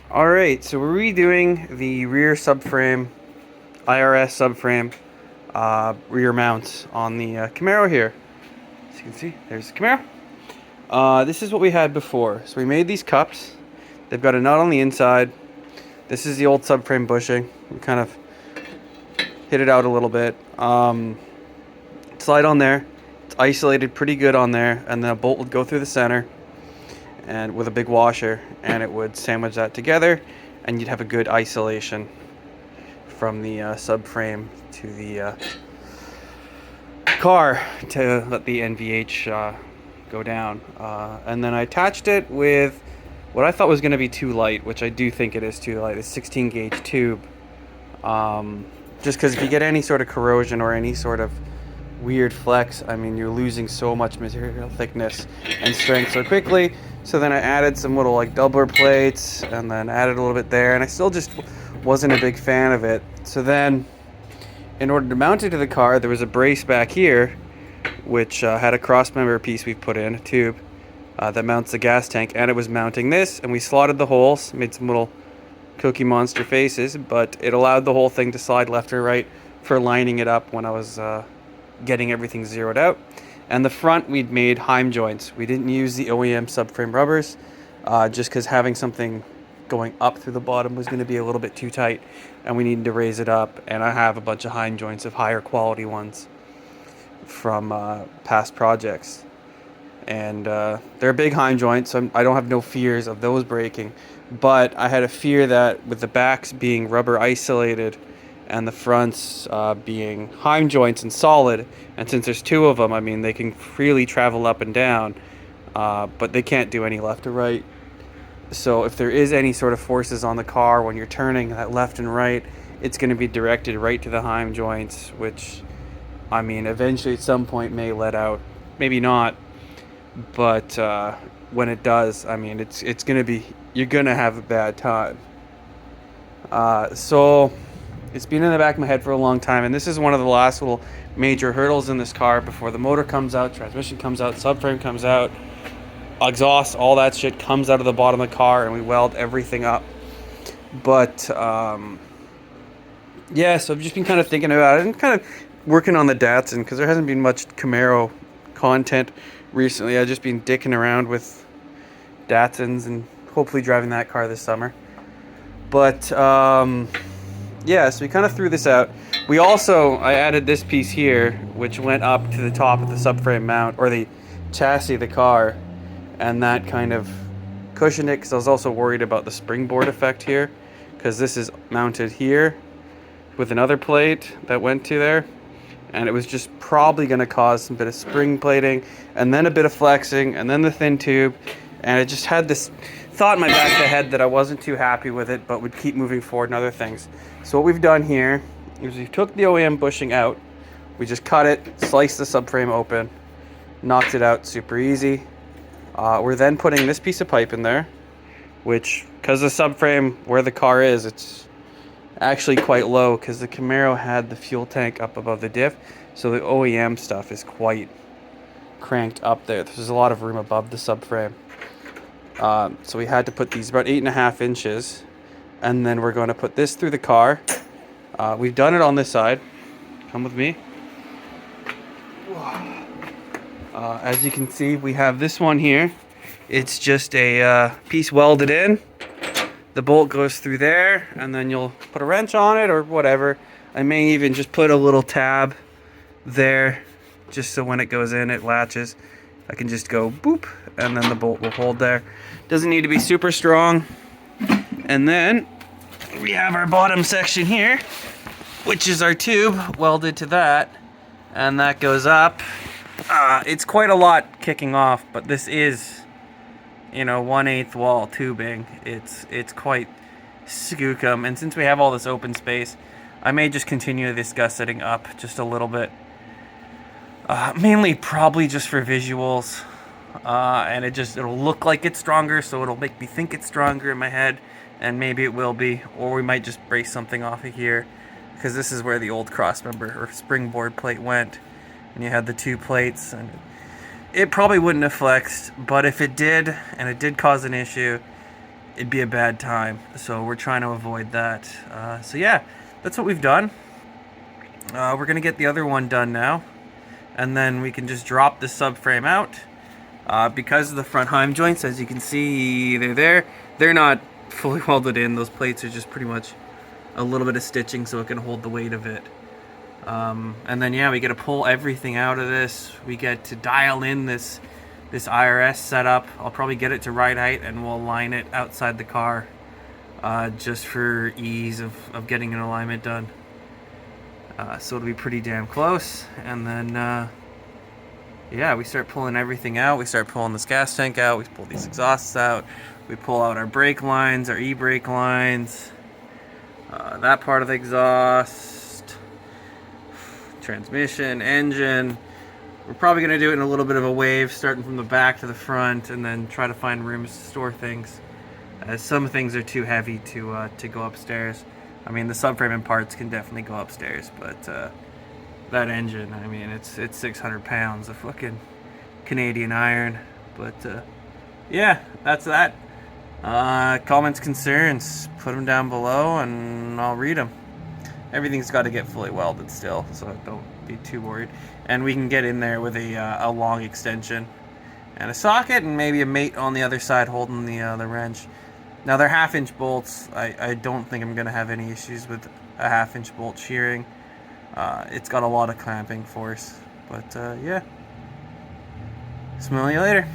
Alright, so we're redoing the rear subframe, IRS subframe, rear mounts on the Camaro here. As you can see, there's the Camaro. This is what we had before. So we made these cups. They've got a nut on the inside. This is the old subframe bushing. We kind of hit it out a little bit. Slide on there. It's isolated pretty good on there, and then a bolt would go through the center and with a big washer, and it would sandwich that together, and you'd have a good isolation from the subframe to the car to let the NVH go down. And then I attached it with what I thought was going to be too light, which I do think it is too light, a 16 gauge tube. Just because if you get any sort of corrosion or any sort of weird flex, I mean, you're losing so much material thickness and strength so quickly. So then I added some little like doubler plates and then added a little bit there, and I still just wasn't a big fan of it. So then in order to mount it to the car, there was a brace back here which had a cross member piece we put in, a tube that mounts the gas tank, and it was mounting this, and we slotted the holes, made some little Cookie Monster faces, but it allowed the whole thing to slide left or right for lining it up when I was getting everything zeroed out. And the front, we'd made Heim joints. We didn't use the OEM subframe rubbers, just because having something going up through the bottom was going to be a little bit too tight, and we needed to raise it up. And I have a bunch of Heim joints of higher quality ones from past projects. And they're big Heim joints, so I don't have no fears of those breaking. But I had a fear that with the backs being rubber isolated and the fronts being Heim joints and solid, and since there's two of them, I mean, they can freely travel up and down, but they can't do any left or right. So if there is any sort of forces on the car when you're turning that left and right, it's going to be directed right to the Heim joints, which, I mean, eventually at some point may let out. Maybe not, but when it does, I mean, it's going to be, you're going to have a bad time. So it's been in the back of my head for a long time, and this is one of the last little major hurdles in this car before the motor comes out, transmission comes out, subframe comes out, exhaust, all that shit comes out of the bottom of the car, and we weld everything up. But yeah, so I've just been kind of thinking about it and kind of working on the Datsun, because there hasn't been much Camaro content recently. I've just been dicking around with Datsuns and hopefully driving that car this summer. But yeah, so we kind of threw this out. I added this piece here, which went up to the top of the subframe mount, or the chassis of the car, and that kind of cushioned it, because I was also worried about the springboard effect here, because this is mounted here with another plate that went to there, and it was just probably going to cause some bit of spring plating, and then a bit of flexing, and then the thin tube, and it just had this thought in my back of the head that I wasn't too happy with it, but would keep moving forward and other things. So what we've done here is we took the OEM bushing out, we just cut it, sliced the subframe open, knocked it out super easy. We're then putting this piece of pipe in there, which, because the subframe where the car is, it's actually quite low, because the Camaro had the fuel tank up above the diff, so the OEM stuff is quite cranked up there. There's a lot of room above the subframe. So we had to put these about 8.5 inches, and then we're going to put this through the car. We've done it on this side. Come with me. As you can see, we have this one here. It's just a piece welded in. The bolt goes through there, and then you'll put a wrench on it or whatever. I may even just put a little tab there, just so when it goes in, it latches. I can just go boop, and then the bolt will hold there. Doesn't need to be super strong. And then we have our bottom section here, which is our tube welded to that, and that goes up. It's quite a lot kicking off, but this is, 1/8 wall tubing. It's quite skookum, and since we have all this open space, I may just continue this gusseting up just a little bit. Mainly probably just for visuals, and it'll look like it's stronger, so it'll make me think it's stronger in my head, and maybe it will be, or we might just brace something off of here, because this is where the old crossmember or springboard plate went, and you had the two plates, and it probably wouldn't have flexed, but if it did, and it did cause an issue, it'd be a bad time. So we're trying to avoid that. So yeah, that's what we've done. We're gonna get the other one done now, and then we can just drop the subframe out. Because of the front heim joints, as you can see, they're there. They're not fully welded in. Those plates are just pretty much a little bit of stitching so it can hold the weight of it. And then yeah, we get to pull everything out of this. We get to dial in this IRS setup. I'll probably get it to ride height and we'll align it outside the car, just for ease of getting an alignment done. So it'll be pretty damn close. And then yeah, we start pulling everything out. We start pulling this gas tank out. We pull these exhausts out. We pull out our brake lines, our e-brake lines, that part of the exhaust, transmission, engine. We're probably going to do it in a little bit of a wave, starting from the back to the front, and then try to find rooms to store things, as some things are too heavy to go upstairs. I mean, the subframe and parts can definitely go upstairs, but that engine, I mean, it's 600 pounds of fucking Canadian iron. But yeah, that's that. Comments, concerns, put them down below and I'll read them. Everything's got to get fully welded still, so don't be too worried. And we can get in there with a long extension and a socket and maybe a mate on the other side holding the wrench. Now they're 1/2-inch bolts. I don't think I'm gonna have any issues with a 1/2-inch bolt shearing. It's got a lot of clamping force, but yeah. Smell you later.